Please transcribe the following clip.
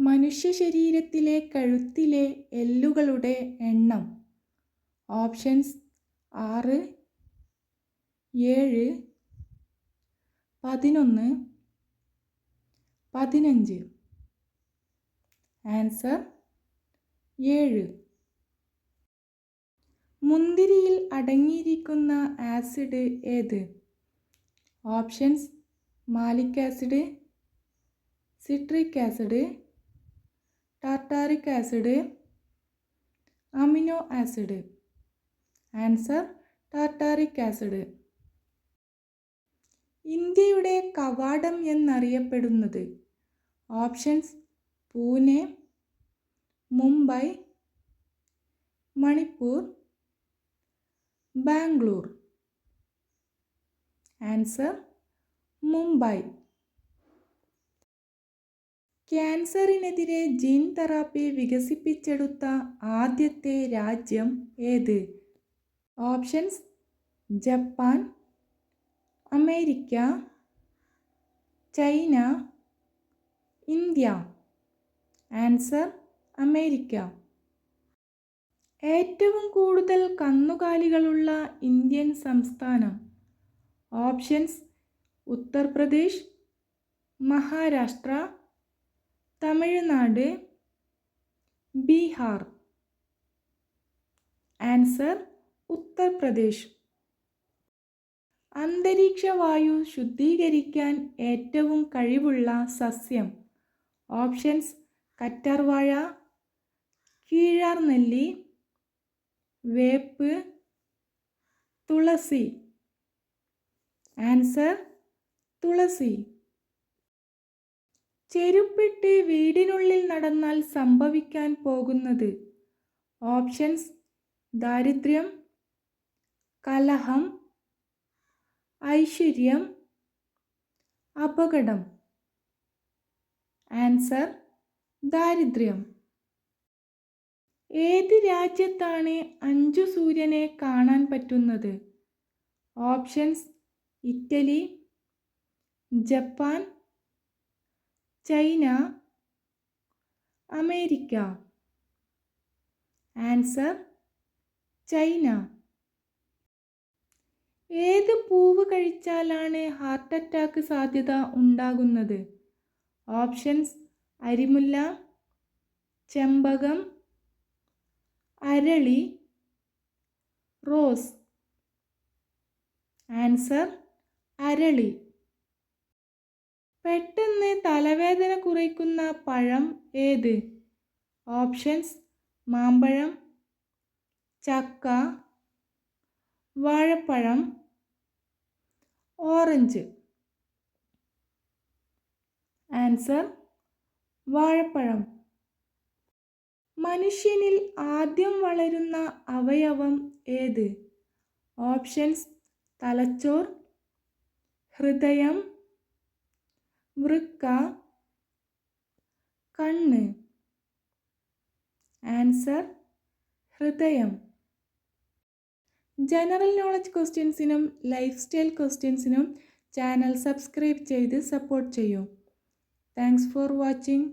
മനുഷ്യ ശരീരത്തിലെ കഴുത്തിലെ എല്ലുകളുടെ എണ്ണം. ഓപ്ഷൻസ് 6, 7, 11, 15. ആൻസർ 7. മുന്തിരിയിൽ അടങ്ങിയിരിക്കുന്ന ആസിഡ് ഏത്? Options malic acid, citric acid, tartaric acid, amino acid. Answer tartaric acid. ഇന്ത്യയുടെ കവാടം എന്നറിയപ്പെടുന്നത്. ഓപ്ഷൻസ് പൂനെ, മുംബൈ, മണിപ്പൂർ, ബാംഗ്ലൂർ. ആൻസർ മുംബൈ. ക്യാൻസറിനെതിരെ ജീൻ തെറാപ്പി വികസിപ്പിച്ചെടുത്ത ആദ്യത്തെ രാജ്യം ഏത്? Options Japan, America, China, India. Answer America. ഏറ്റവും കൂടുതൽ കന്നുകാലികളുള്ള ഇന്ത്യൻ സംസ്ഥാനം. ഓപ്ഷൻസ് ഉത്തർപ്രദേശ്, മഹാരാഷ്ട്ര, തമിഴ്നാട്, ബീഹാർ. ആൻസർ ഉത്തർപ്രദേശ്. അന്തരീക്ഷ വായു ശുദ്ധീകരിക്കാൻ ഏറ്റവും കഴിവുള്ള സസ്യം. ഓപ്ഷൻസ് കറ്റാർവാഴ, കീഴാർനെല്ലി, വേപ്പ്, തുളസി. ആൻസർ തുളസി. ചെരുപ്പിട്ട് വീടിനുള്ളിൽ നടന്നാൽ സംഭവിക്കാൻ പോകുന്നത്. ഓപ്ഷൻസ് ദാരിദ്ര്യം, കലഹം, ഐശ്വര്യം, അപകടം. ആൻസർ ദാരിദ്ര്യം. ഏത് രാജ്യത്താണ് 5 സൂര്യനെ കാണാൻ പറ്റുന്നത്? Options Italy, Japan, China, America. Answer China. ഏത് പൂവ് കഴിച്ചാലാണ് ഹാർട്ട് അറ്റാക്ക് സാധ്യത ഉണ്ടാകുന്നത്? ഓപ്ഷൻസ് അരിമുല്ല, ചെമ്പകം, അരളി, റോസ്. ആൻസർ അരളി. പെട്ടെന്ന് തലവേദന കുറയ്ക്കുന്ന പഴം ഏത്? ഓപ്ഷൻസ് മാമ്പഴം, ചക്ക, വാഴപ്പഴം, ഓറഞ്ച്. ആൻസർ വാഴപ്പഴം. മനുഷ്യനിൽ ആദ്യം വളരുന്ന അവയവം ഏത്? ഓപ്ഷൻസ് തലച്ചോർ, ഹൃദയം, വൃക്ക, കണ്ണ്. ആൻസർ ഹൃദയം. ജനറൽ നോളജ് ക്വസ്റ്റ്യൻസിനും ലൈഫ് സ്റ്റൈൽ ക്വസ്റ്റ്യൻസിനും ചാനൽ സബ്സ്ക്രൈബ് ചെയ്ത് സപ്പോർട്ട് ചെയ്യൂ. Thanks for watching.